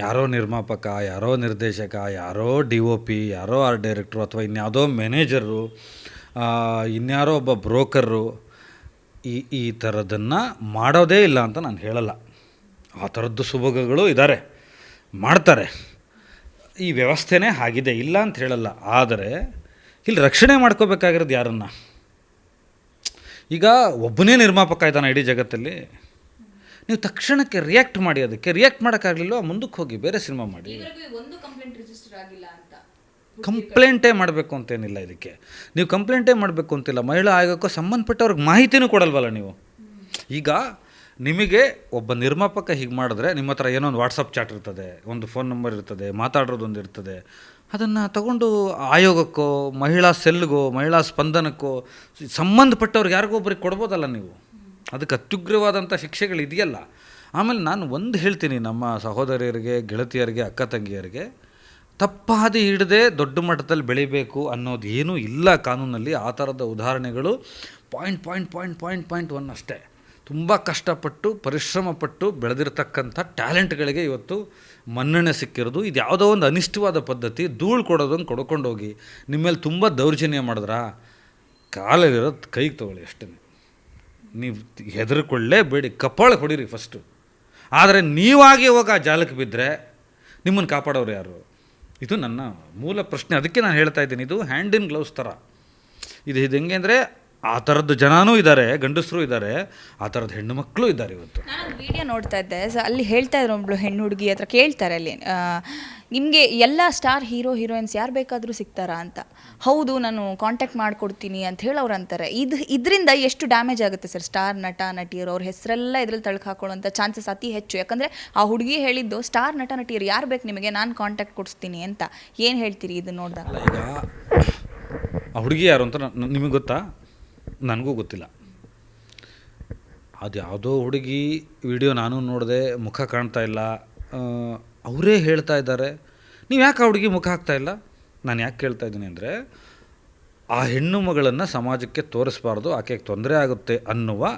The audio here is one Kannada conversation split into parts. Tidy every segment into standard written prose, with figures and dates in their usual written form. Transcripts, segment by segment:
ಯಾರೋ ನಿರ್ಮಾಪಕ, ಯಾರೋ ನಿರ್ದೇಶಕ, ಯಾರೋ DOP, ಯಾರೋ ಆರ್ಟ್ ಡೈರೆಕ್ಟ್ರು ಅಥವಾ ಇನ್ಯಾವುದೋ ಮ್ಯಾನೇಜರು, ಇನ್ಯಾರೋ ಒಬ್ಬ ಬ್ರೋಕರು ಈ ಥರದನ್ನು ಮಾಡೋದೇ ಇಲ್ಲ ಅಂತ ನಾನು ಹೇಳಲ್ಲ. ಆ ಥರದ್ದು ಸುಭೋಗಗಳು ಇದ್ದಾರೆ, ಮಾಡ್ತಾರೆ. ಈ ವ್ಯವಸ್ಥೆನೇ ಆಗಿದೆ, ಇಲ್ಲ ಅಂತ ಹೇಳಲ್ಲ. ಆದರೆ ಇಲ್ಲಿ ರಕ್ಷಣೆ ಮಾಡ್ಕೋಬೇಕಾಗಿರೋದು ಯಾರನ್ನು? ಈಗ ಒಬ್ಬನೇ ನಿರ್ಮಾಪಕ ಇದ್ದಾನೆ ಇಡೀ ಜಗತ್ತಲ್ಲಿ. ನೀವು ತಕ್ಷಣಕ್ಕೆ ರಿಯಾಕ್ಟ್ ಮಾಡಿ. ಅದಕ್ಕೆ ರಿಯಾಕ್ಟ್ ಮಾಡೋಕ್ಕಾಗಲಿಲ್ಲ, ಮುಂದಕ್ಕೆ ಹೋಗಿ ಬೇರೆ ಸಿನಿಮಾ ಮಾಡಿ. ಕಂಪ್ಲೇಂಟೇ ಮಾಡಬೇಕು ಅಂತೇನಿಲ್ಲ ಇದಕ್ಕೆ. ನೀವು ಕಂಪ್ಲೇಂಟೇ ಮಾಡಬೇಕು ಅಂತಿಲ್ಲ. ಮಹಿಳಾ ಆಯೋಗಕ್ಕೂ ಸಂಬಂಧಪಟ್ಟವ್ರಿಗೆ ಮಾಹಿತಿನೂ ಕೊಡಲ್ವಲ್ಲ ನೀವು. ಈಗ ನಿಮಗೆ ಒಬ್ಬ ನಿರ್ಮಾಪಕ ಹೀಗೆ ಮಾಡಿದ್ರೆ ನಿಮ್ಮ ಹತ್ರ ಏನೋ ಒಂದು ವಾಟ್ಸಪ್ ಚಾಟ್ ಇರ್ತದೆ, ಒಂದು ಫೋನ್ ನಂಬರ್ ಇರ್ತದೆ, ಮಾತಾಡೋದೊಂದು ಇರ್ತದೆ. ಅದನ್ನು ತಗೊಂಡು ಆಯೋಗಕ್ಕೋ, ಮಹಿಳಾ ಸೆಲ್ಗೋ, ಮಹಿಳಾ ಸ್ಪಂದನಕ್ಕೋ ಸಂಬಂಧಪಟ್ಟವ್ರಿಗೆ ಯಾರಿಗೊಬ್ಬರಿಗೆ ಕೊಡ್ಬೋದಲ್ಲ ನೀವು. ಅದಕ್ಕೆ ಅತ್ಯುಗ್ರವಾದಂಥ ಶಿಕ್ಷೆಗಳು ಇದೆಯಲ್ಲ. ಆಮೇಲೆ ನಾನು ಒಂದು ಹೇಳ್ತೀನಿ ನಮ್ಮ ಸಹೋದರಿಯರಿಗೆ, ಗೆಳತಿಯರಿಗೆ, ಅಕ್ಕ ತಂಗಿಯರಿಗೆ, ತಪ್ಪಾದಿ ಹಿಡದೆ ದೊಡ್ಡ ಮಟ್ಟದಲ್ಲಿ ಬೆಳಿಬೇಕು ಅನ್ನೋದು ಏನೂ ಇಲ್ಲ ಕಾನೂನಲ್ಲಿ. ಆ ಥರದ ಉದಾಹರಣೆಗಳು ಪಾಯಿಂಟ್ 1 ಅಷ್ಟೇ. ತುಂಬ ಕಷ್ಟಪಟ್ಟು ಪರಿಶ್ರಮಪಟ್ಟು ಬೆಳೆದಿರ್ತಕ್ಕಂಥ ಟ್ಯಾಲೆಂಟ್ಗಳಿಗೆ ಇವತ್ತು ಮನ್ನಣೆ ಸಿಕ್ಕಿರೋದು. ಇದು ಯಾವುದೋ ಒಂದು ಅನಿಷ್ಟವಾದ ಪದ್ಧತಿ. ಧೂಳು ಕೊಡೋದನ್ನು ಕೊಡ್ಕೊಂಡೋಗಿ ನಿಮ್ಮ ಮೇಲೆ ತುಂಬ ದೌರ್ಜನ್ಯ ಮಾಡಿದ್ರಾ, ಕಾಲಲ್ಲಿರೋದು ಕೈಗೆ ತೊಗೊಳ್ಳಿ ಅಷ್ಟೇ. ನೀವು ಹೆದರ್ಕೊಳ್ಳೇಬೇಡಿ, ಕಪಾಳ ಹೊಡೀರಿ ಫಸ್ಟು. ಆದರೆ ನೀವಾಗಿ ಹೋಗಿ ಆ ಜಾಲಕ್ಕೆ ಬಿದ್ದರೆ ನಿಮ್ಮನ್ನು ಕಾಪಾಡೋರು ಯಾರು? ಇದು ನನ್ನ ಮೂಲ ಪ್ರಶ್ನೆ. ಅದಕ್ಕೆ ನಾನು ಹೇಳ್ತಾ ಇದ್ದೀನಿ, ಇದು ಹ್ಯಾಂಡ್ ಇನ್ ಗ್ಲೌಸ್ ಥರ. ಇದು ಹೆಂಗೆ ಅಂದರೆ ಆ ಥರದ್ದು ಜನನೂ ಇದ್ದಾರೆ, ಗಂಡಸರು ಇದ್ದಾರೆ, ಆ ಥರದ ಹೆಣ್ಣು ಮಕ್ಕಳು ಇದ್ದಾರೆ. ಇವತ್ತು ನಾನು ವಿಡಿಯೋ ನೋಡ್ತಾ ಇದ್ದೆ, ಅಲ್ಲಿ ಹೇಳ್ತಾ ಇದ್ರು ಒಬ್ಬಳು ಹೆಣ್ಣು ಹುಡುಗಿ ಹತ್ರ ಕೇಳ್ತಾರೆ ಅಲ್ಲಿ, ನಿಮಗೆ ಎಲ್ಲ ಸ್ಟಾರ್ ಹೀರೋಯಿನ್ಸ್ ಯಾರು ಬೇಕಾದರೂ ಸಿಗ್ತಾರಾ ಅಂತ. ಹೌದು, ನಾನು ಕಾಂಟ್ಯಾಕ್ಟ್ ಮಾಡಿಕೊಡ್ತೀನಿ ಅಂತ ಹೇಳಿ ಅವ್ರು ಅಂತಾರೆ. ಇದರಿಂದ ಎಷ್ಟು ಡ್ಯಾಮೇಜ್ ಆಗುತ್ತೆ ಸರ್? ಸ್ಟಾರ್ ನಟ ನಟಿಯರು ಅವ್ರ ಹೆಸರೆಲ್ಲ ಇದ್ರಲ್ಲಿ ತಳ್ಕ ಹಾಕೊಳ್ಳೋಂಥ ಚಾನ್ಸಸ್ ಅತಿ ಹೆಚ್ಚು. ಯಾಕಂದರೆ ಆ ಹುಡುಗಿ ಹೇಳಿದ್ದು ಸ್ಟಾರ್ ನಟ ನಟಿಯರು ಯಾರು ಬೇಕು ನಿಮಗೆ, ನಾನು ಕಾಂಟ್ಯಾಕ್ಟ್ ಕೊಡಿಸ್ತೀನಿ ಅಂತ. ಏನು ಹೇಳ್ತೀರಿ ಇದು ನೋಡಿದಾಗ? ಈಗ ಆ ಹುಡುಗಿ ಯಾರು ಅಂತ ನಿಮಗೆ ಗೊತ್ತಾ? ನನಗೂ ಗೊತ್ತಿಲ್ಲ. ಅದು ಯಾವುದೋ ಹುಡುಗಿ ವಿಡಿಯೋ ನಾನು ನೋಡಿದೆ, ಮುಖ ಕಾಣ್ತಾ ಇಲ್ಲ, ಅವರೇ ಹೇಳ್ತಾ ಇದ್ದಾರೆ. ನೀವು ಯಾಕೆ ಆ ಹುಡುಗಿ ಮುಖ ಹಾಕ್ತಾಯಿಲ್ಲ? ನಾನು ಯಾಕೆ ಕೇಳ್ತಾ ಇದ್ದೀನಿ ಅಂದರೆ, ಆ ಹೆಣ್ಣು ಮಗಳನ್ನು ಸಮಾಜಕ್ಕೆ ತೋರಿಸ್ಬಾರ್ದು, ಆಕೆಗೆ ತೊಂದರೆ ಆಗುತ್ತೆ ಅನ್ನುವ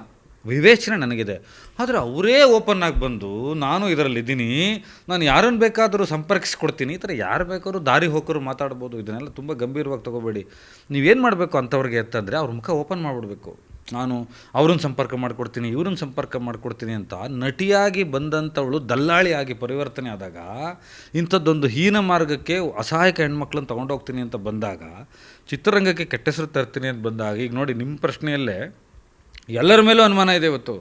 ವಿವೇಚನೆ ನನಗಿದೆ. ಆದರೆ ಅವರೇ ಓಪನ್ ಆಗಿ ಬಂದು ನಾನು ಇದರಲ್ಲಿದ್ದೀನಿ, ನಾನು ಯಾರನ್ನು ಬೇಕಾದರೂ ಸಂಪರ್ಕಿಸ್ಕೊಡ್ತೀನಿ, ಈ ಥರ ಯಾರು ಬೇಕಾದ್ರೂ ದಾರಿ ಹೋಗೋರು ಮಾತಾಡ್ಬೋದು. ಇದನ್ನೆಲ್ಲ ತುಂಬ ಗಂಭೀರವಾಗಿ ತೊಗೋಬೇಡಿ. ನೀವೇನು ಮಾಡಬೇಕು ಅಂಥವ್ರಿಗೆ ಅಂತಂದರೆ ಅವ್ರ ಮುಖ ಓಪನ್ ಮಾಡಿಬಿಡ್ಬೇಕು. ನಾನು ಅವ್ರನ್ನ ಸಂಪರ್ಕ ಮಾಡಿಕೊಡ್ತೀನಿ, ಇವ್ರನ್ನ ಸಂಪರ್ಕ ಮಾಡಿಕೊಡ್ತೀನಿ ಅಂತ. ನಟಿಯಾಗಿ ಬಂದಂಥವಳು ದಲ್ಲಾಳಿಯಾಗಿ ಪರಿವರ್ತನೆ ಆದಾಗ, ಇಂಥದ್ದೊಂದು ಹೀನ ಮಾರ್ಗಕ್ಕೆ ಅಸಹಾಯಕ ಹೆಣ್ಮಕ್ಳನ್ನ ತೊಗೊಂಡೋಗ್ತೀನಿ ಅಂತ ಬಂದಾಗ, ಚಿತ್ರರಂಗಕ್ಕೆ ಕೆಟ್ಟ ಹೆಸರು ತರ್ತೀನಿ ಅಂತ ಬಂದಾಗ, ಈಗ ನೋಡಿ ನಿಮ್ಮ ಪ್ರಶ್ನೆಯಲ್ಲೇ ಎಲ್ಲರ ಮೇಲೂ ಅನುಮಾನ ಇದೆ ಇವತ್ತು.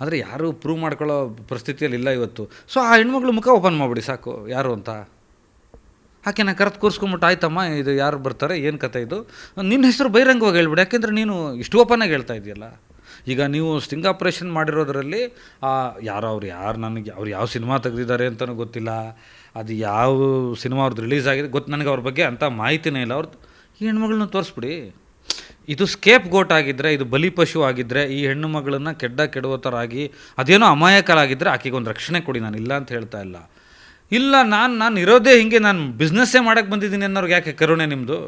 ಆದರೆ ಯಾರೂ ಪ್ರೂವ್ ಮಾಡ್ಕೊಳ್ಳೋ ಪರಿಸ್ಥಿತಿಯಲ್ಲಿ ಇಲ್ಲ ಇವತ್ತು. ಸೊ ಆ ಹೆಣ್ಮಕ್ಳು ಮುಖ ಓಪನ್ ಮಾಡಿಬಿಡಿ ಸಾಕು, ಯಾರು ಅಂತ. ಆಕೆನ ಕರೆದು ಕೂರಿಸ್ಕೊಂಬಿಟ್ಟು, ಆಯ್ತಮ್ಮ ಇದು ಯಾರು ಬರ್ತಾರೆ, ಏನು ಕತೆ ಇದು, ನಿನ್ನ ಹೆಸರು ಬಹಿರಂಗವಾಗಿ ಹೇಳ್ಬಿಡಿ. ಯಾಕೆಂದರೆ ನೀನು ಇಷ್ಟು ಓಪನಾಗಿ ಹೇಳ್ತಾ ಇದೆಯಲ್ಲ. ಈಗ ನೀವು ಸ್ಟಿಂಗ್ ಆಪ್ರೇಷನ್ ಮಾಡಿರೋದರಲ್ಲಿ ನನಗೆ ಅವ್ರು ಯಾವ ಸಿನಿಮಾ ತೆಗೆದಿದ್ದಾರೆ ಅಂತಲೂ ಗೊತ್ತಿಲ್ಲ, ಅದು ಯಾವ ಸಿನಿಮಾ ಅವ್ರದ್ದು ರಿಲೀಸ್ ಆಗಿದೆ ನನಗೆ ಅವ್ರ ಬಗ್ಗೆ ಅಂಥ ಮಾಹಿತಿನೇ ಇಲ್ಲ. ಅವ್ರದ್ದು ಈ ಹೆಣ್ಮಗಳನ್ನ ತೋರಿಸ್ಬಿಡಿ. ಇದು ಸ್ಕೇಪ್ ಗೋಟ್ ಆಗಿದ್ದರೆ, ಇದು ಬಲಿಪಶು ಆಗಿದ್ದರೆ, ಈ ಹೆಣ್ಣು ಮಗಳನ್ನು ಕೆಡುವ ಥರ ಆಗಿ ಅದೇನೋ ಅಮಾಯಕರಾಗಿದ್ದರೆ ಆಕೆಗೆ ಒಂದು ರಕ್ಷಣೆ ಕೊಡಿ. ನಾನು ಇಲ್ಲ ಅಂತ ಹೇಳ್ತಾ ಇಲ್ಲ. ನಾನು ಇರೋದೇ ಹಿಂಗೆ, ನಾನು ಬಿಸ್ನೆಸ್ಸೇ ಮಾಡೋಕ್ಕೆ ಬಂದಿದ್ದೀನಿ ಅನ್ನೋರ್ಗೆ ಯಾಕೆ ಕರುಣೆ ನಿಮ್ಮದು?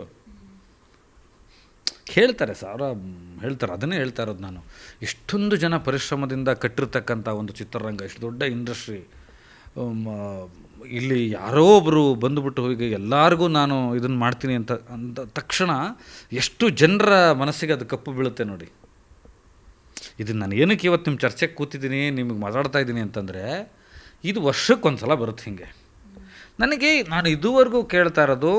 ಹೇಳ್ತಾರೆ, ಸಾವಿರ ಹೇಳ್ತಾರೆ. ಅದನ್ನೇ ಹೇಳ್ತಾ ಇರೋದು ನಾನು. ಇಷ್ಟೊಂದು ಜನ ಪರಿಶ್ರಮದಿಂದ ಕಟ್ಟಿರ್ತಕ್ಕಂಥ ಒಂದು ಚಿತ್ರರಂಗ, ಇಷ್ಟು ದೊಡ್ಡ ಇಂಡಸ್ಟ್ರಿ, ಇಲ್ಲಿ ಯಾರೋ ಒಬ್ಬರು ಬಂದುಬಿಟ್ಟು ಹೀಗೆ ಎಲ್ಲರಿಗೂ ನಾನು ಇದನ್ನು ಮಾಡ್ತೀನಿ ಅಂತ ಅಂದ ತಕ್ಷಣ ಎಷ್ಟು ಜನರ ಮನಸ್ಸಿಗೆ ಅದು ಕಪ್ಪು ಬೀಳುತ್ತೆ ನೋಡಿ. ಇದನ್ನು ನಾನು ಏನಕ್ಕೆ ಇವತ್ತು ನಿಮ್ಮ ಚರ್ಚೆಗೆ ಕೂತಿದ್ದೀನಿ, ನಿಮಗೆ ಮಾತಾಡ್ತಾ ಇದ್ದೀನಿ ಅಂತಂದರೆ, ಇದು ವರ್ಷಕ್ಕೊಂದು ಸಲ ಬರುತ್ತೆ ಹಿಂಗೆ. ನಾನು ಇದುವರೆಗೂ ಕೇಳ್ತಾ ಇರೋದು,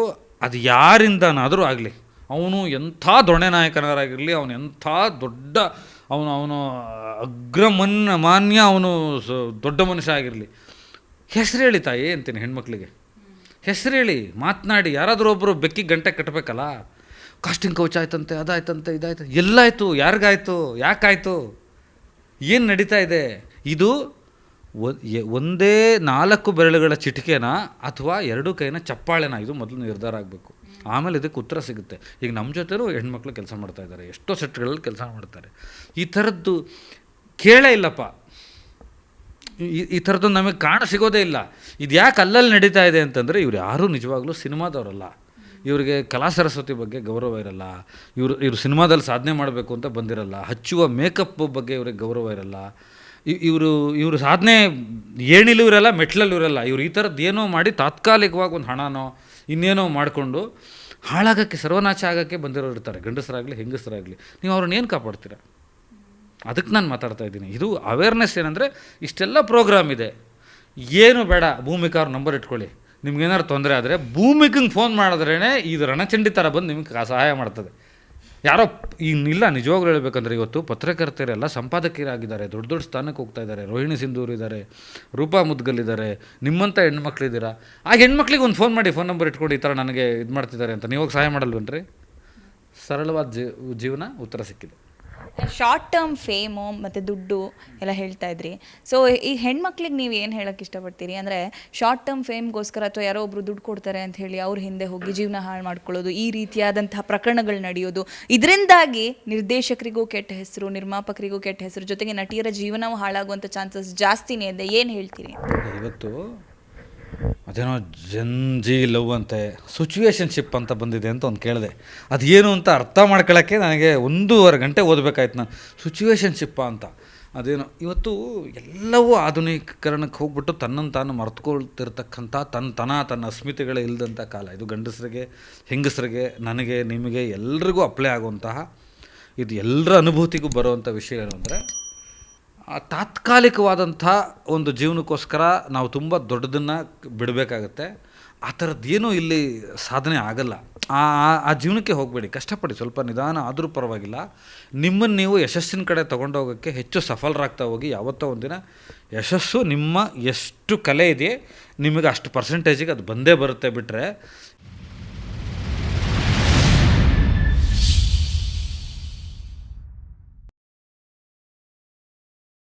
ಅದು ಯಾರಿಂದನಾದರೂ ಆಗಲಿ, ಅವನು ಎಂಥ ದೊಣ್ಣೆ ನಾಯಕನಾಗಿರಲಿ, ಅವನು ಎಂಥ ದೊಡ್ಡ ಅವನು ಮಾನ್ಯ ಅವನು ದೊಡ್ಡ ಮನುಷ್ಯ ಆಗಿರಲಿ, ಹೆಸರು ಹೇಳಿ ತಾಯಿ ಅಂತೀನಿ ಹೆಣ್ಮಕ್ಳಿಗೆ. ಹೆಸರು ಹೇಳಿ, ಮಾತನಾಡಿ. ಯಾರಾದರೂ ಒಬ್ಬರು ಬೆಕ್ಕಿಗೆ ಗಂಟೆ ಕಟ್ಟಬೇಕಲ್ಲ. ಕಾಸ್ಟಿಂಗ್ ಕೌಚ್ ಆಯ್ತಂತೆ, ಅದಾಯ್ತಂತೆ, ಇದಾಯ್ತು, ಎಲ್ಲಾಯಿತು, ಯಾರಿಗಾಯ್ತು, ಯಾಕಾಯಿತು, ಏನು ನಡೀತಾ ಇದೆ? ಇದು ಒಂದೇ 4 ಬೆರಳುಗಳ ಚಿಟಿಕೆನ ಅಥವಾ 2 ಕೈನ ಚಪ್ಪಾಳೆನ, ಇದು ಮೊದಲು ನಿರ್ಧಾರ ಆಗಬೇಕು. ಆಮೇಲೆ ಇದಕ್ಕೆ ಉತ್ತರ ಸಿಗುತ್ತೆ. ಈಗ ನಮ್ಮ ಜೊತೆನೂ ಹೆಣ್ಮಕ್ಳು ಕೆಲಸ ಮಾಡ್ತಾಯಿದ್ದಾರೆ, ಎಷ್ಟೋ ಸೆಟ್ಗಳಲ್ಲಿ ಕೆಲಸ ಮಾಡ್ತಾರೆ. ಈ ಥರದ್ದು ಕೇಳೇ ಇಲ್ಲಪ್ಪ. ಈ ಥರದ್ದು ನಮಗೆ ಕಾಣ ಸಿಗೋದೇ ಇಲ್ಲ. ಇದು ಯಾಕೆ ಅಲ್ಲಲ್ಲಿ ನಡೀತಾ ಇದೆ ಅಂತಂದರೆ, ಇವ್ರು ಯಾರೂ ನಿಜವಾಗ್ಲೂ ಸಿನಿಮಾದವರಲ್ಲ. ಇವರಿಗೆ ಕಲಾ ಸರಸ್ವತಿ ಬಗ್ಗೆ ಗೌರವ ಇರಲ್ಲ. ಇವರು ಸಿನಿಮಾದಲ್ಲಿ ಸಾಧನೆ ಮಾಡಬೇಕು ಅಂತ ಬಂದಿರಲ್ಲ. ಹಚ್ಚುವ ಮೇಕಪ್ ಬಗ್ಗೆ ಇವ್ರಿಗೆ ಗೌರವ ಇರಲ್ಲ. ಇವರು ಸಾಧನೆ ಏಣಿಲೂ ಇರಲ್ಲ, ಮೆಟ್ಲಲ್ಲೂ ಇರಲ್ಲ. ಇವ್ರು ಈ ಥರದ್ದು ಏನೋ ಮಾಡಿ ತಾತ್ಕಾಲಿಕವಾಗಿ ಒಂದು ಹಣನೋ ಇನ್ನೇನೋ ಮಾಡಿಕೊಂಡು ಹಾಳಾಗೋಕ್ಕೆ, ಸರ್ವನಾಶ ಆಗೋಕ್ಕೆ ಬಂದಿರೋರು ಇರ್ತಾರೆ, ಗಂಡಸರಾಗಲಿ ಹೆಂಗಸರಾಗಲಿ. ನೀವು ಅವ್ರನ್ನ ಏನು ಕಾಪಾಡ್ತೀರಾ? ಅದಕ್ಕೆ ನಾನು ಮಾತಾಡ್ತಾ ಇದ್ದೀನಿ. ಇದು ಅವೇರ್ನೆಸ್ ಏನಂದರೆ, ಇಷ್ಟೆಲ್ಲ ಪ್ರೋಗ್ರಾಮ್ ಇದೆ, ಏನು ಬೇಡ, ಭೂಮಿಕಾ ಅವ್ರ ನಂಬರ್ ಇಟ್ಕೊಳ್ಳಿ. ನಿಮ್ಗೇನಾದ್ರು ತೊಂದರೆ ಆದರೆ ಭೂಮಿಕಂಗೆ ಫೋನ್ ಮಾಡಿದ್ರೇ ಇದು ರಣಚಂಡಿ ಥರ ಬಂದು ನಿಮ್ಗೆ ಸಹಾಯ ಮಾಡ್ತದೆ. ಯಾರೋ ಇನ್ನಿಲ್ಲ, ನಿಜವಾಗ್ಲೂ ಹೇಳ್ಬೇಕಂದ್ರೆ ಇವತ್ತು ಪತ್ರಕರ್ತರೆಲ್ಲ ಸಂಪಾದಕರಾಗಿದ್ದಾರೆ, ದೊಡ್ಡ ದೊಡ್ಡ ಸ್ಥಾನಕ್ಕೆ ಹೋಗ್ತಾ ಇದ್ದಾರೆ. ರೋಹಿಣಿ ಸಿಂಧೂರ್ ಇದ್ದಾರೆ, ರೂಪಾ ಮುದ್ಗಲ್ ನಿಮ್ಮಂಥ ಹೆಣ್ಮಕ್ಳಿದ್ದೀರಾ. ಆ ಹೆಣ್ಮಕ್ಳಿಗೆ ಒಂದು ಫೋನ್ ಮಾಡಿ, ಫೋನ್ ನಂಬರ್ ಇಟ್ಕೊಂಡು ಈ ಥರ ನನಗೆ ಇದು ಮಾಡ್ತಿದ್ದಾರೆ ಅಂತ ನೀವು ಹೋಗಿ ಸಹಾಯ ಮಾಡಲ್ವೇನ್ರಿ? ಸರಳವಾದ ಜೀವನ ಉತ್ತರ ಸಿಕ್ಕಿದೆ. ಶಾರ್ಟ್ ಟರ್ಮ್ ಫೇಮು ಮತ್ತು ದುಡ್ಡು ಎಲ್ಲ ಹೇಳ್ತಾ ಇದ್ರಿ. ಸೊ ಈ ಹೆಣ್ಮಕ್ಳಿಗೆ ನೀವು ಏನು ಹೇಳೋಕ್ಕೆ ಇಷ್ಟಪಡ್ತೀರಿ? ಅಂದರೆ ಶಾರ್ಟ್ ಟರ್ಮ್ ಫೇಮ್ಗೋಸ್ಕರ ಅಥವಾ ಯಾರೋ ಒಬ್ಬರು ದುಡ್ಡು ಕೊಡ್ತಾರೆ ಅಂತ ಹೇಳಿ ಅವ್ರ ಹಿಂದೆ ಹೋಗಿ ಜೀವನ ಹಾಳು ಮಾಡ್ಕೊಳ್ಳೋದು, ಈ ರೀತಿಯಾದಂತಹ ಪ್ರಕರಣಗಳು ನಡೆಯೋದು, ಇದರಿಂದಾಗಿ ನಿರ್ದೇಶಕರಿಗೂ ಕೆಟ್ಟ ಹೆಸರು, ನಿರ್ಮಾಪಕರಿಗೂ ಕೆಟ್ಟ ಹೆಸರು, ಜೊತೆಗೆ ನಟಿಯರ ಜೀವನವೂ ಹಾಳಾಗುವಂಥ ಚಾನ್ಸಸ್ ಜಾಸ್ತಿನೇ ಇದೆ. ಏನು ಹೇಳ್ತೀರಿ? ಇವತ್ತು ಅದೇನೋ ಜಂಜಿ ಲವ್ ಅಂತೆ, ಸಿಚುವೇಶನ್ಶಿಪ್ ಅಂತ ಬಂದಿದೆ ಅಂತ ಒಂದು ಕೇಳಿದೆ. ಅದೇನು ಅಂತ ಅರ್ಥ ಮಾಡ್ಕೊಳ್ಳೋಕ್ಕೆ ನನಗೆ 1.5 ಗಂಟೆ ಓದಬೇಕಾಯ್ತು ನಾನು. ಸಿಚುವೇಶನ್ಶಿಪ್ಪ ಅಂತ ಅದೇನು. ಇವತ್ತು ಎಲ್ಲವೂ ಆಧುನೀಕರಣಕ್ಕೆ ಹೋಗ್ಬಿಟ್ಟು ತನ್ನನ್ನು ತಾನು ಮರೆತುಕೊಳ್ತಿರ್ತಕ್ಕಂಥ ತನ್ನ ಅಸ್ಮಿತೆಗಳೇ ಇಲ್ಲದಂಥ ಕಾಲ ಇದು. ಗಂಡಸರಿಗೆ ಹೆಂಗಸರಿಗೆ, ನನಗೆ ನಿಮಗೆ ಎಲ್ರಿಗೂ ಅಪ್ಲೈ ಆಗುವಂತಹ, ಇದು ಎಲ್ಲರ ಅನುಭೂತಿಗೂ ಬರುವಂಥ ವಿಷಯ ಏನು ಅಂದರೆ, ತಾತ್ಕಾಲಿಕವಾದಂಥ ಒಂದು ಜೀವನಕ್ಕೋಸ್ಕರ ನಾವು ತುಂಬ ದೊಡ್ಡದನ್ನು ಬಿಡಬೇಕಾಗತ್ತೆ. ಆ ಥರದ್ದೇನೂ ಇಲ್ಲಿ ಸಾಧನೆ ಆಗಲ್ಲ. ಆ ಜೀವನಕ್ಕೆ ಹೋಗಬೇಡಿ, ಕಷ್ಟಪಡಿ, ಸ್ವಲ್ಪ ನಿಧಾನ ಆದರೂ ಪರವಾಗಿಲ್ಲ. ನಿಮ್ಮನ್ನು ನೀವು ಯಶಸ್ಸಿನ ಕಡೆ ತೊಗೊಂಡೋಗೋಕ್ಕೆ ಹೆಚ್ಚು ಸಫಲರಾಗ್ತಾ ಹೋಗಿ. ಯಾವತ್ತೋ ಒಂದಿನ ಯಶಸ್ಸು ನಿಮ್ಮ ಎಷ್ಟು ಕಲೆ ಇದೆಯೇ ನಿಮಗೆ ಅಷ್ಟು ಪರ್ಸೆಂಟೇಜಿಗೆ ಅದು ಬಂದೇ ಬರುತ್ತೆ. ಬಿಟ್ಟರೆ